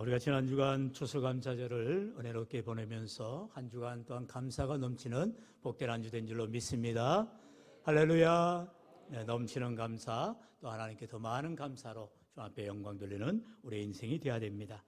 우리가 지난 주간 추수감사절을 은혜롭게 보내면서 한 주간 또한 감사가 넘치는 복된 한 주 된 줄로 믿습니다. 할렐루야. 넘치는 감사, 또 하나님께 더 많은 감사로 주 앞에 영광 돌리는 우리의 인생이 되어야 됩니다.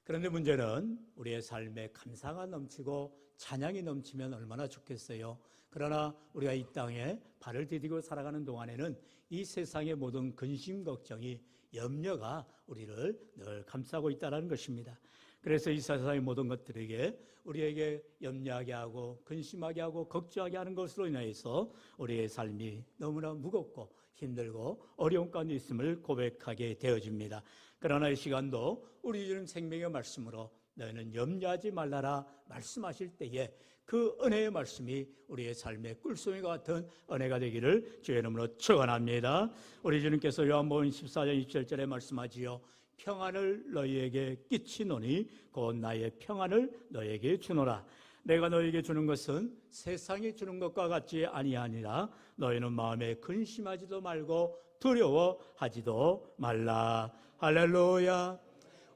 그런데 문제는 우리의 삶에 감사가 넘치고 찬양이 넘치면 얼마나 좋겠어요. 그러나 우리가 이 땅에 발을 디디고 살아가는 동안에는 이 세상의 모든 근심, 걱정이, 염려가 우리를 늘 감싸고 있다는 것입니다. 그래서 이 세상의 모든 것들에게 우리에게 염려하게 하고 근심하게 하고 걱정하게 하는 것으로 인해서 우리의 삶이 너무나 무겁고 힘들고 어려운 가운데 있음을 고백하게 되어집니다. 그러나 이 시간도 우리 주님 생명의 말씀으로 너희는 염려하지 말라라 말씀하실 때에 그 은혜의 말씀이 우리의 삶의 꿀송이와 같은 은혜가 되기를 주의 이름으로 축원합니다. 우리 주님께서 요한복음 14장 27절에 말씀하지요. 평안을 너희에게 끼치노니 곧 나의 평안을 너희에게 주노라. 내가 너희에게 주는 것은 세상이 주는 것과 같지 아니하니라. 너희는 마음에 근심하지도 말고 두려워하지도 말라. 할렐루야.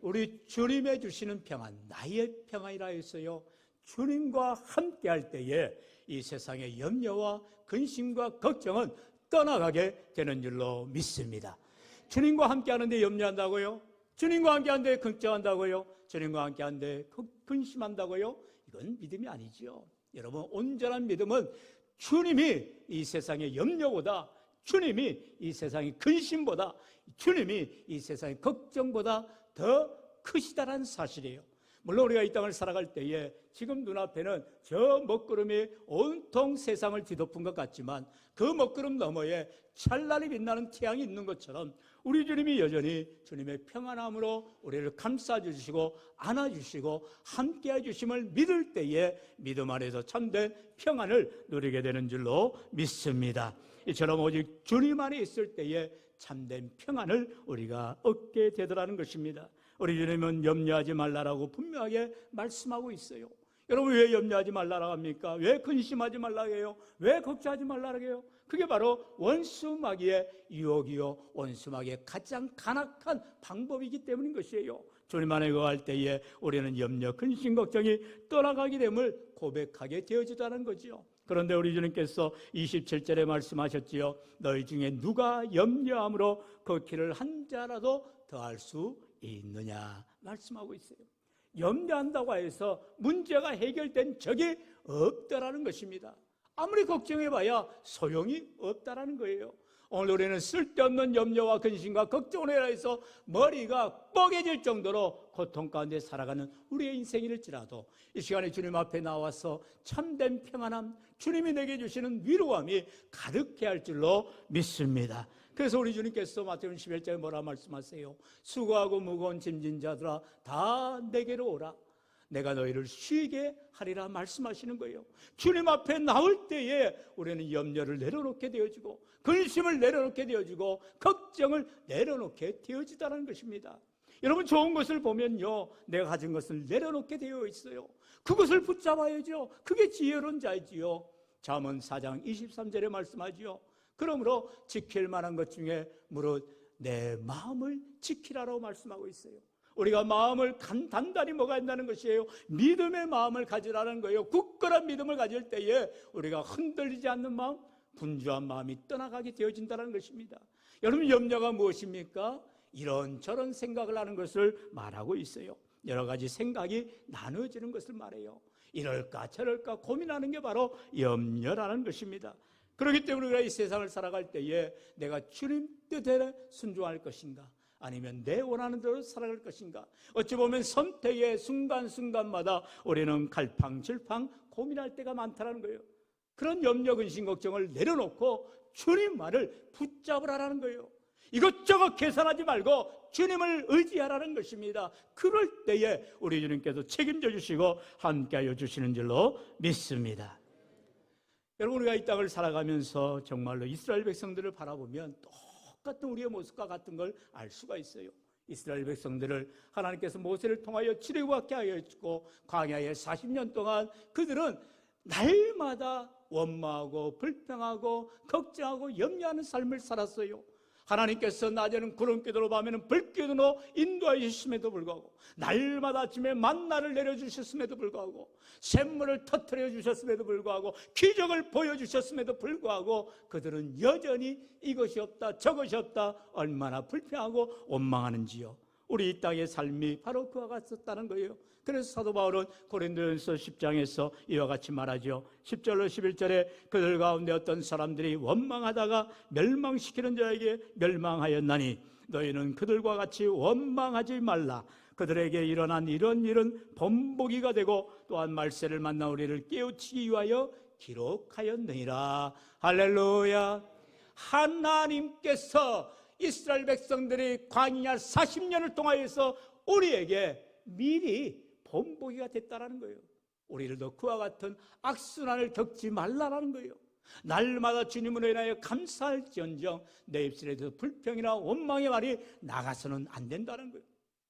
우리 주님의 주시는 평안, 나의 평안이라 했어요. 주님과 함께 할 때에 이 세상의 염려와 근심과 걱정은 떠나가게 되는 줄로 믿습니다. 주님과 함께 하는데 염려한다고요? 주님과 함께 하는데 걱정한다고요? 주님과 함께 하는데 근심한다고요? 이건 믿음이 아니죠. 여러분, 온전한 믿음은 주님이 이 세상의 염려보다, 주님이 이 세상의 근심보다, 주님이 이 세상의 걱정보다 더 크시다는 사실이에요. 물론 우리가 이 땅을 살아갈 때에 지금 눈앞에는 저 먹구름이 온통 세상을 뒤덮은 것 같지만 그 먹구름 너머에 찬란히 빛나는 태양이 있는 것처럼 우리 주님이 여전히 주님의 평안함으로 우리를 감싸주시고 안아주시고 함께해 주심을 믿을 때에 믿음 안에서 참된 평안을 누리게 되는 줄로 믿습니다. 이처럼 오직 주님 안에 있을 때에 참된 평안을 우리가 얻게 되더라는 것입니다. 우리 주님은 염려하지 말라라고 분명하게 말씀하고 있어요. 여러분, 왜 염려하지 말라라고 합니까? 왜 근심하지 말라고 해요? 왜 걱정하지 말라고 해요? 그게 바로 원수마귀의 유혹이요, 원수마귀의 가장 간악한 방법이기 때문인 것이에요. 주님 안에 거할 때에 우리는 염려, 근심, 걱정이 떠나가게 됨을 고백하게 되어지다는 거지요. 그런데 우리 주님께서 27절에 말씀하셨지요. 너희 중에 누가 염려함으로 그 길을 한 자라도 더할 수 있느냐 말씀하고 있어요. 염려한다고 해서 문제가 해결된 적이 없다라는 것입니다. 아무리 걱정해봐야 소용이 없다라는 거예요. 오늘 우리는 쓸데없는 염려와 근심과 걱정을 해서 머리가 뻐개질 정도로 고통 가운데 살아가는 우리의 인생일지라도 이 시간에 주님 앞에 나와서 참된 평안함, 주님이 내게 주시는 위로함이 가득해 할 줄로 믿습니다. 그래서 우리 주님께서 마태복음 11장에 뭐라 말씀하세요? 수고하고 무거운 짐진 자들아 다 내게로 오라. 내가 너희를 쉬게 하리라 말씀하시는 거예요. 주님 앞에 나올 때에 우리는 염려를 내려놓게 되어지고 근심을 내려놓게 되어지고 걱정을 내려놓게 되어지다는 것입니다. 여러분, 좋은 것을 보면요, 내가 가진 것을 내려놓게 되어 있어요. 그것을 붙잡아야죠. 그게 지혜로운 자이지요. 잠언 4장 23절에 말씀하지요. 그러므로 지킬 만한 것 중에 무릇 내 마음을 지키라고 말씀하고 있어요. 우리가 마음을 단단히 먹어야 한다는 것이에요. 믿음의 마음을 가지라는 거예요. 굳건한 믿음을 가질 때에 우리가 흔들리지 않는 마음, 분주한 마음이 떠나가게 되어진다는 것입니다. 여러분, 염려가 무엇입니까? 이런저런 생각을 하는 것을 말하고 있어요. 여러 가지 생각이 나눠지는 것을 말해요. 이럴까 저럴까 고민하는 게 바로 염려라는 것입니다. 그렇기 때문에 우리가 이 세상을 살아갈 때에 내가 주님 뜻에 순종할 것인가, 아니면 내 원하는 대로 살아갈 것인가, 어찌 보면 선택의 순간순간마다 우리는 갈팡질팡 고민할 때가 많다는 거예요. 그런 염려, 근심, 걱정을 내려놓고 주님만을 붙잡으라는 거예요. 이것저것 계산하지 말고 주님을 의지하라는 것입니다. 그럴 때에 우리 주님께서 책임져 주시고 함께하여 주시는 줄로 믿습니다. 여러분, 우리가 이 땅을 살아가면서 정말로 이스라엘 백성들을 바라보면 똑같은 우리의 모습과 같은 걸 알 수가 있어요. 이스라엘 백성들을 하나님께서 모세를 통하여 출애굽하게 하였고 광야에 40년 동안 그들은 날마다 원망하고 불평하고 걱정하고 염려하는 삶을 살았어요. 하나님께서 낮에는 구름기도로 밤에는 불기도로 인도하여 주셨음에도 불구하고, 날마다 아침에 만나를 내려주셨음에도 불구하고, 샘물을 터뜨려 주셨음에도 불구하고, 기적을 보여주셨음에도 불구하고, 그들은 여전히 이것이 없다 저것이 없다 얼마나 불평하고 원망하는지요. 우리 이 땅의 삶이 바로 그와 같았다는 거예요. 그래서 사도 바울은 고린도전서 10장에서 이와 같이 말하죠. 10절로 11절에 그들 가운데 어떤 사람들이 원망하다가 멸망시키는 자에게 멸망하였나니 너희는 그들과 같이 원망하지 말라. 그들에게 일어난 이런 일은 본보기가 되고 또한 말세를 만나 우리를 깨우치기 위하여 기록하였느니라. 할렐루야. 하나님께서 이스라엘 백성들이 광야 40년을 통하여서 우리에게 미리 본보기가 됐다라는 거예요. 우리들도 그와 같은 악순환을 겪지 말라라는 거예요. 날마다 주님으로 인하여 감사할지언정 내 입술에서 불평이나 원망의 말이 나가서는 안 된다는 거예요.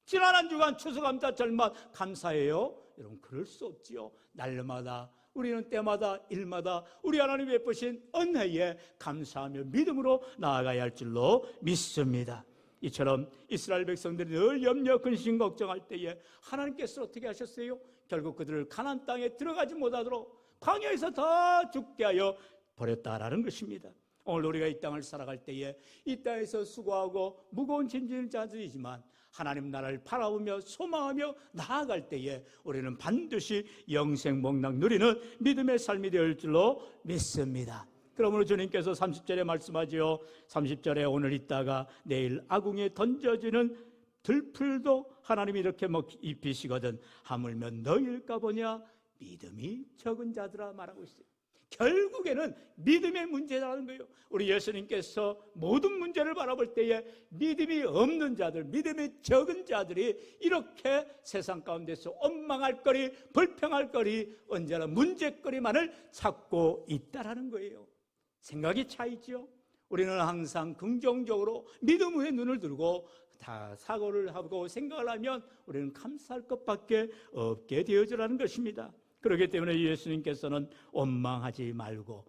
지난 한 주간 추수감사절만 감사해요? 여러분, 그럴 수 없지요. 날마다 우리는 때마다 일마다 우리 하나님 베푸신 은혜에 감사하며 믿음으로 나아가야 할 줄로 믿습니다. 이처럼 이스라엘 백성들이 늘 염려, 근심, 걱정할 때에 하나님께서 어떻게 하셨어요? 결국 그들을 가나안 땅에 들어가지 못하도록 광야에서 다 죽게 하여 버렸다라는 것입니다. 오늘 우리가 이 땅을 살아갈 때에 이 땅에서 수고하고 무거운 짐진 자들이지만 하나님 나라를 바라보며 소망하며 나아갈 때에 우리는 반드시 영생 복락 누리는 믿음의 삶이 될 줄로 믿습니다. 그러므로 주님께서 30절에 말씀하지요. 30절에 오늘 있다가 내일 아궁이에 던져지는 들풀도 하나님이 이렇게 입히시거든 하물며 너희일까 보냐 믿음이 적은 자들아 말하고 있어요. 결국에는 믿음의 문제라는 거예요. 우리 예수님께서 모든 문제를 바라볼 때에 믿음이 없는 자들, 믿음이 적은 자들이 이렇게 세상 가운데서 원망할 거리, 불평할 거리, 언제나 문제거리만을 찾고 있다라는 거예요. 생각이 차이죠. 우리는 항상 긍정적으로 믿음의 눈을 들고 다 사고를 하고 생각을 하면 우리는 감사할 것밖에 없게 되어지라는 것입니다. 그렇기 때문에 예수님께서는 원망하지 말고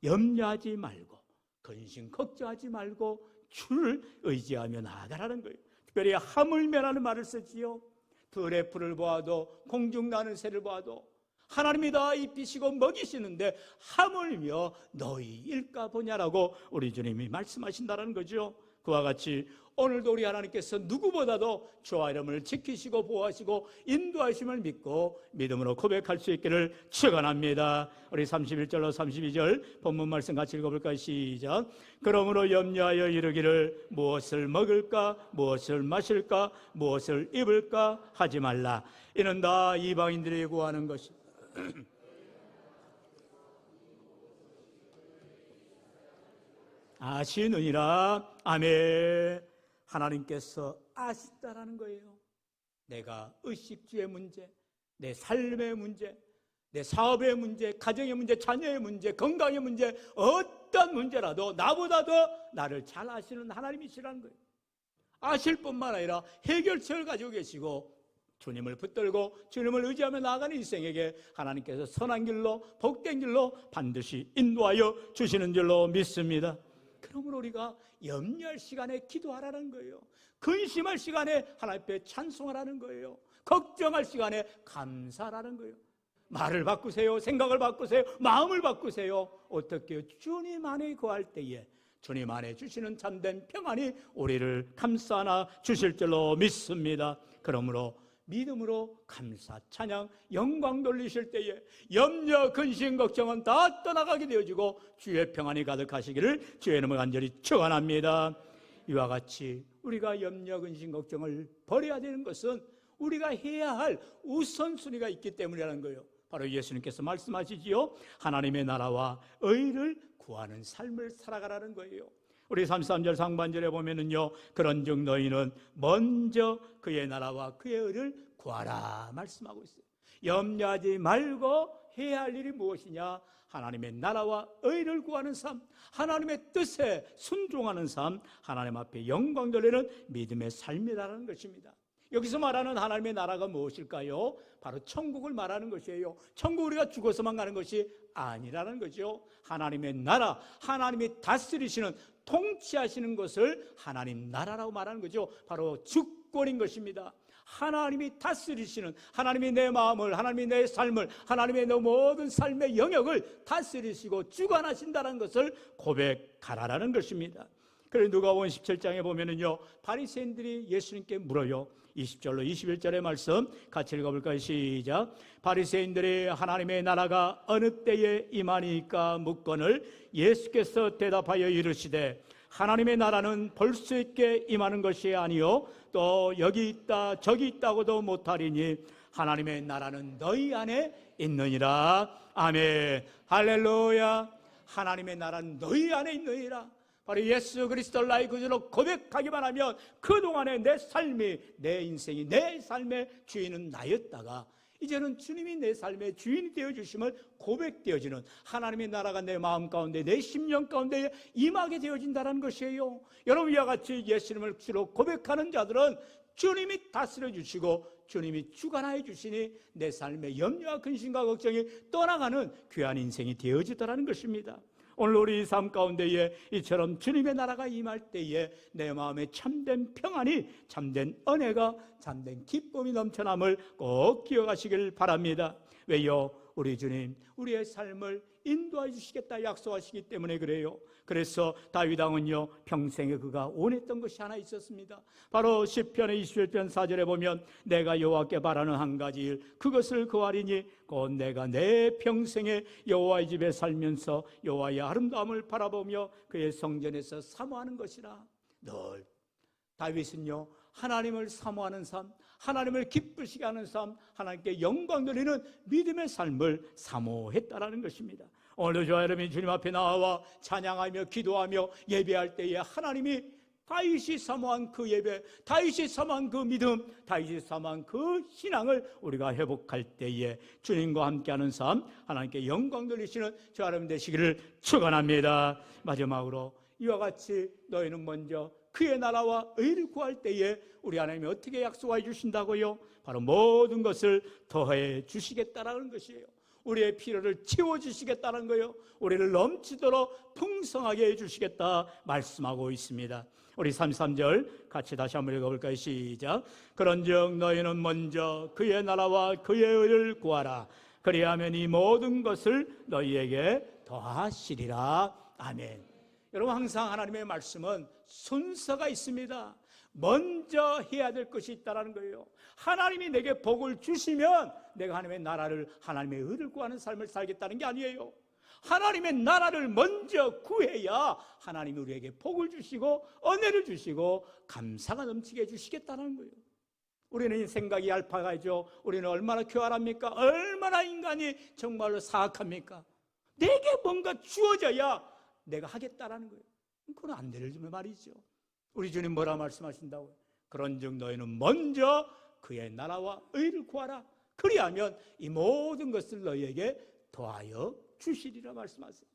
염려하지 말고 근심 걱정하지 말고 주를 의지하며 나아가라는 거예요. 특별히 하물며라는 말을 쓰지요. 들의 풀을 보아도 공중 나는 새를 보아도 하나님이 다 입히시고 먹이시는데 하물며 너희일까 보냐라고 우리 주님이 말씀하신다는 거죠. 그와 같이 오늘도 우리 하나님께서 누구보다도 주와 이름을 지키시고 보호하시고 인도하심을 믿고 믿음으로 고백할 수 있기를 축원합니다. 우리 31절로 32절 본문 말씀 같이 읽어볼까요? 시작. 그러므로 염려하여 이르기를 무엇을 먹을까 무엇을 마실까 무엇을 입을까 하지 말라. 이는 다 이방인들이 구하는 것이 아시느니라. 아멘. 하나님께서 아신다라는 거예요. 내가 의식주의 문제, 내 삶의 문제, 내 사업의 문제, 가정의 문제, 자녀의 문제, 건강의 문제, 어떤 문제라도 나보다 더 나를 잘 아시는 하나님이시라는 거예요. 아실 뿐만 아니라 해결책을 가지고 계시고 주님을 붙들고 주님을 의지하며 나아가는 인생에게 하나님께서 선한 길로 복된 길로 반드시 인도하여 주시는 줄로 믿습니다. 그러므로 우리가 염려할 시간에 기도하라는 거예요. 근심할 시간에 하나님 앞에 찬송하라는 거예요. 걱정할 시간에 감사하라는 거예요. 말을 바꾸세요. 생각을 바꾸세요. 마음을 바꾸세요. 어떻게 해요? 주님 안에 거할 때에 주님 안에 주시는 참된 평안이 우리를 감싸나 주실 줄로 믿습니다. 그러므로 믿음으로 감사, 찬양, 영광 돌리실 때에 염려, 근심, 걱정은 다 떠나가게 되어지고 주의 평안이 가득하시기를 주의 이름으로 간절히 축원합니다. 이와 같이 우리가 염려, 근심, 걱정을 버려야 되는 것은 우리가 해야 할 우선순위가 있기 때문이라는 거예요. 바로 예수님께서 말씀하시지요. 하나님의 나라와 의를 구하는 삶을 살아가라는 거예요. 우리 33절 상반절에 보면은요, 그런즉 너희는 먼저 그의 나라와 그의 의를 구하라 말씀하고 있어요. 염려하지 말고 해야 할 일이 무엇이냐? 하나님의 나라와 의를 구하는 삶, 하나님의 뜻에 순종하는 삶, 하나님 앞에 영광 돌리는 믿음의 삶이라는 것입니다. 여기서 말하는 하나님의 나라가 무엇일까요? 바로 천국을 말하는 것이에요. 천국 우리가 죽어서만 가는 것이 아니라는 거죠. 하나님의 나라, 하나님이 다스리시는, 통치하시는 것을 하나님 나라라고 말하는 거죠. 바로 주권인 것입니다. 하나님이 다스리시는, 하나님이 내 마음을, 하나님이 내 삶을, 하나님의 내 모든 삶의 영역을 다스리시고 주관하신다는 것을 고백하라는 것입니다. 그래서 누가복음 17장에 보면은요, 바리새인들이 예수님께 물어요. 20절로 21절의 말씀 같이 읽어볼까요? 시작. 바리새인들이 하나님의 나라가 어느 때에 임하니까 묻거늘 예수께서 대답하여 이르시되 하나님의 나라는 볼 수 있게 임하는 것이 아니요 또 여기 있다 저기 있다고도 못하리니 하나님의 나라는 너희 안에 있느니라. 아멘. 할렐루야. 하나님의 나라는 너희 안에 있느니라. 바로 예수 그리스도를 나의 구주로 고백하기만 하면 그동안에 내 삶이, 내 인생이, 내 삶의 주인은 나였다가 이제는 주님이 내 삶의 주인이 되어주심을 고백되어지는, 하나님의 나라가 내 마음 가운데, 내 심령 가운데 임하게 되어진다는 것이에요. 여러분, 이와 같이 예수님을 주로 고백하는 자들은 주님이 다스려 주시고 주님이 주관하여 주시니 내 삶의 염려와 근심과 걱정이 떠나가는 귀한 인생이 되어지더라는 것입니다. 오늘 우리 삶 가운데에 이처럼 주님의 나라가 임할 때에 내 마음에 참된 평안이, 참된 은혜가, 참된 기쁨이 넘쳐남을 꼭 기억하시길 바랍니다. 왜요? 우리 주님 우리의 삶을 인도해 주시겠다 약속하시기 때문에 그래요. 그래서 다윗 왕은요, 평생에 그가 원했던 것이 하나 있었습니다. 바로 시편의 21편 4절에 보면 내가 여호와께 바라는 한 가지 일 그것을 구하리니 곧 내가 내 평생에 여호와의 집에 살면서 여호와의 아름다움을 바라보며 그의 성전에서 사모하는 것이라. 늘 다윗은요, 하나님을 사모하는 삶, 하나님을 기쁘시게 하는 삶, 하나님께 영광 돌리는 믿음의 삶을 사모했다라는 것입니다. 오늘도 저와 여러분이 주님 앞에 나와 찬양하며 기도하며 예배할 때에 하나님이 다윗이 사모한 그 예배, 다윗이 사모한 그 믿음, 다윗이 사모한 그 신앙을 우리가 회복할 때에 주님과 함께하는 삶, 하나님께 영광 돌리시는 저와 여러분 되시기를 축원합니다. 마지막으로 이와 같이 너희는 먼저 그의 나라와 의를 구할 때에 우리 하나님이 어떻게 약속해 주신다고요? 바로 모든 것을 더해 주시겠다라는 것이에요. 우리의 필요를 채워주시겠다는 거예요. 우리를 넘치도록 풍성하게 해주시겠다 말씀하고 있습니다. 우리 33절 같이 다시 한번 읽어볼까요? 시작. 그런즉 너희는 먼저 그의 나라와 그의 의를 구하라. 그리하면 이 모든 것을 너희에게 더하시리라. 아멘. 여러분, 항상 하나님의 말씀은 순서가 있습니다. 먼저 해야 될 것이 있다는 거예요. 하나님이 내게 복을 주시면 내가 하나님의 나라를, 하나님의 의를 구하는 삶을 살겠다는 게 아니에요. 하나님의 나라를 먼저 구해야 하나님이 우리에게 복을 주시고 은혜를 주시고 감사가 넘치게 해주시겠다는 거예요. 우리는 생각이 얄팍하죠. 우리는 얼마나 교활합니까? 얼마나 인간이 정말로 사악합니까? 내게 뭔가 주어져야 내가 하겠다라는 거예요. 그건 안 될 말이죠. 우리 주님 뭐라 말씀하신다고요? 그런즉 너희는 먼저 그의 나라와 의를 구하라. 그리하면 이 모든 것을 너희에게 더하여 주시리라 말씀하세요.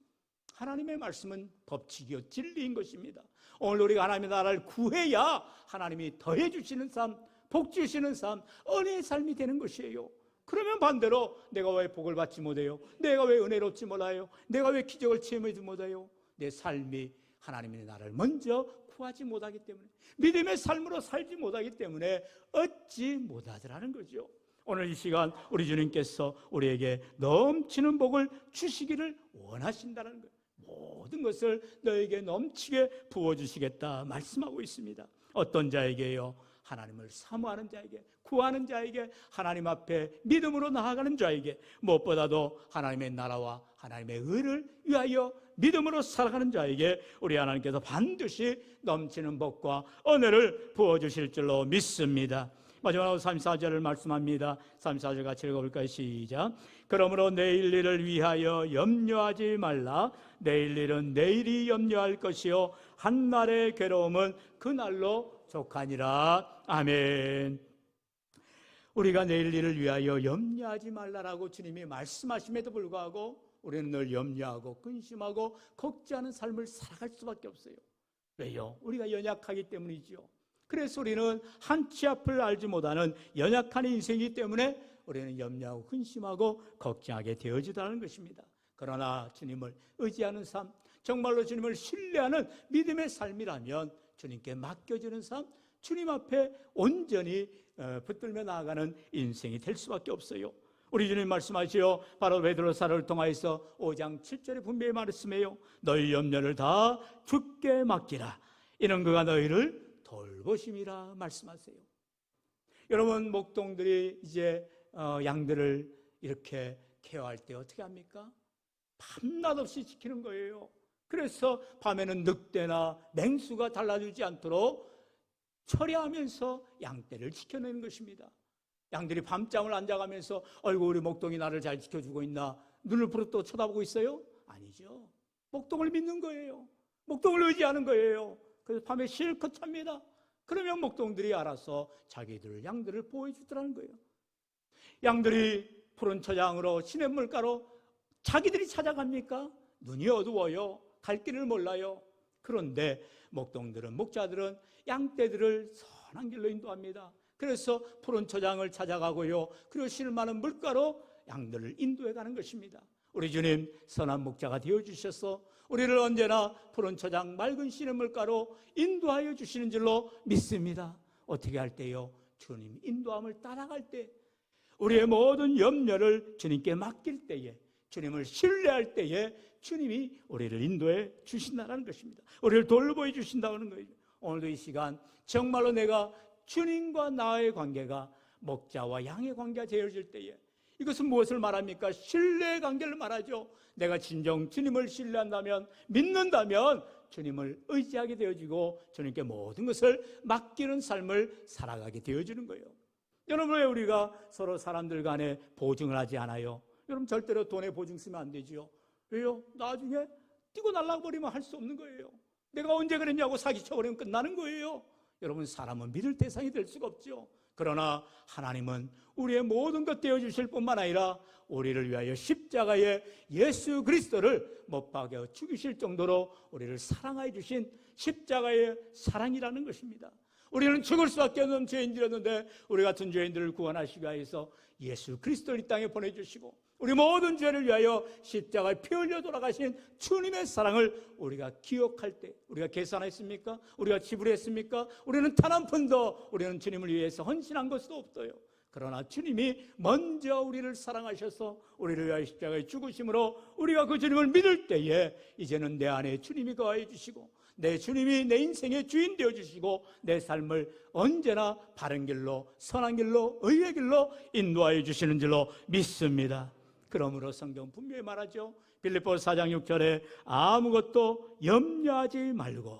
하나님의 말씀은 법칙이요 진리인 것입니다. 오늘 우리가 하나님의 나라를 구해야 하나님이 더해 주시는 삶, 복 주시는 삶, 은혜의 삶이 되는 것이에요. 그러면 반대로 내가 왜 복을 받지 못해요? 내가 왜 은혜롭지 못해요? 내가 왜 기적을 체험하지 못해요? 내 삶이 하나님의 나라를 먼저 구하지 못하기 때문에, 믿음의 삶으로 살지 못하기 때문에 얻지 못하더라는 거죠. 오늘 이 시간 우리 주님께서 우리에게 넘치는 복을 주시기를 원하신다는 거예요. 모든 것을 너에게 넘치게 부어주시겠다 말씀하고 있습니다. 어떤 자에게요? 하나님을 사모하는 자에게, 구하는 자에게, 하나님 앞에 믿음으로 나아가는 자에게, 무엇보다도 하나님의 나라와 하나님의 의를 위하여 믿음으로 살아가는 자에게 우리 하나님께서 반드시 넘치는 복과 은혜를 부어주실 줄로 믿습니다. 마지막으로 34절을 말씀합니다. 34절 같이 읽어볼까요? 시작. 그러므로 내일 일을 위하여 염려하지 말라. 내일 일은 내일이 염려할 것이요 한날의 괴로움은 그날로 족하니라. 아멘. 우리가 내일 일을 위하여 염려하지 말라라고 주님이 말씀하심에도 불구하고 우리는 늘 염려하고 근심하고 걱정하는 삶을 살아갈 수밖에 없어요. 왜요? 우리가 연약하기 때문이지요. 그래서 우리는 한치 앞을 알지 못하는 연약한 인생이기 때문에 우리는 염려하고 근심하고 걱정하게 되어지다는 것입니다. 그러나 주님을 의지하는 삶, 정말로 주님을 신뢰하는 믿음의 삶이라면 주님께 맡겨지는 삶, 주님 앞에 온전히 붙들며 나아가는 인생이 될 수밖에 없어요. 우리 주님 말씀하시오. 바로 베드로사를 통하여서 5장 7절에 분명히 말씀해요. 너희 염려를 다 주께 맡기라. 이는 그가 너희를 돌보심이라 말씀하세요. 여러분, 목동들이 이제 양들을 이렇게 케어할 때 어떻게 합니까? 밤낮 없이 지키는 거예요. 그래서 밤에는 늑대나 맹수가 달라지지 않도록 처리하면서 양떼를 지켜내는 것입니다. 양들이 밤잠을 안 자가면서 아이고 우리 목동이 나를 잘 지켜주고 있나 눈을 부릅뜨고 쳐다보고 있어요? 아니죠. 목동을 믿는 거예요. 목동을 의지하는 거예요. 그래서 밤에 실컷 잡니다. 그러면 목동들이 알아서 자기들 양들을 보호해 주더라는 거예요. 양들이 푸른 초장으로 시냇물가로 자기들이 찾아갑니까? 눈이 어두워요. 갈 길을 몰라요. 그런데 목동들은, 목자들은 양떼들을 선한 길로 인도합니다. 그래서 푸른 초장을 찾아가고요, 그리고 실 많은 물가로 양들을 인도해 가는 것입니다. 우리 주님 선한 목자가 되어주셔서 우리를 언제나 푸른 초장 맑은 시냇물가로 인도하여 주시는 줄로 믿습니다. 어떻게 할 때요? 주님 인도함을 따라갈 때, 우리의 모든 염려를 주님께 맡길 때에, 주님을 신뢰할 때에 주님이 우리를 인도해 주신다는 것입니다. 우리를 돌보해 주신다는 거예요. 오늘도 이 시간 정말로 내가 주님과 나의 관계가 목자와 양의 관계가 되어질 때에, 이것은 무엇을 말합니까? 신뢰의 관계를 말하죠. 내가 진정 주님을 신뢰한다면, 믿는다면 주님을 의지하게 되어지고 주님께 모든 것을 맡기는 삶을 살아가게 되어지는 거예요. 여러분, 왜 우리가 서로 사람들 간에 보증을 하지 않아요? 여러분, 절대로 돈에 보증 쓰면 안 되지요. 왜요? 나중에 뛰고 날아버리면 할 수 없는 거예요. 내가 언제 그랬냐고 사기쳐버리면 끝나는 거예요. 여러분, 사람은 믿을 대상이 될 수가 없죠. 그러나 하나님은 우리의 모든 것 되어주실 뿐만 아니라 우리를 위하여 십자가에 예수 그리스도를 못 박여 죽이실 정도로 우리를 사랑하여 주신 십자가의 사랑이라는 것입니다. 우리는 죽을 수밖에 없는 죄인들이었는데 우리 같은 죄인들을 구원하시기 위해서 예수 그리스도를 이 땅에 보내주시고 우리 모든 죄를 위하여 십자가에 피 흘려 돌아가신 주님의 사랑을 우리가 기억할 때, 우리가 계산했습니까? 우리가 지불했습니까? 우리는 단 한 푼도 우리는 주님을 위해서 헌신한 것도 없어요. 그러나 주님이 먼저 우리를 사랑하셔서 우리를 위하여 십자가에 죽으심으로 우리가 그 주님을 믿을 때에 이제는 내 안에 주님이 거하여 주시고 내 주님이 내 인생의 주인 되어주시고 내 삶을 언제나 바른 길로, 선한 길로, 의의 길로 인도하여 주시는 줄로 믿습니다. 그러므로 성경 분명히 말하죠. 빌립보서 4장 6절에 아무것도 염려하지 말고,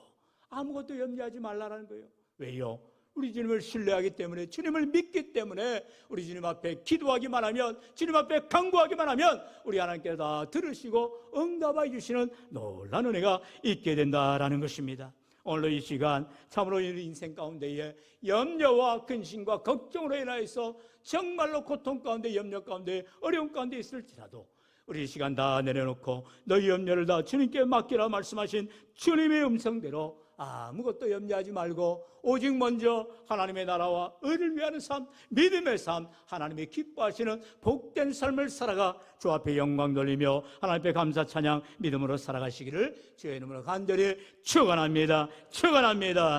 아무것도 염려하지 말라는 거예요. 왜요? 우리 주님을 신뢰하기 때문에, 주님을 믿기 때문에 우리 주님 앞에 기도하기만 하면, 주님 앞에 간구하기만 하면 우리 하나님께서 다 들으시고 응답해 주시는 놀라운 은혜가 있게 된다라는 것입니다. 오늘 이 시간 참으로 인생 가운데에 염려와 근심과 걱정으로 인하여서 정말로 고통 가운데, 염려 가운데, 어려움 가운데 있을지라도 우리 이 시간 다 내려놓고 너희 염려를 다 주님께 맡기라 말씀하신 주님의 음성대로 아무것도 염려하지 말고 오직 먼저 하나님의 나라와 의를 위하는 삶, 믿음의 삶, 하나님이 기뻐하시는 복된 삶을 살아가 주 앞에 영광 돌리며 하나님 앞에 감사 찬양 믿음으로 살아가시기를 주의 이름으로 간절히 축원합니다. 축원합니다.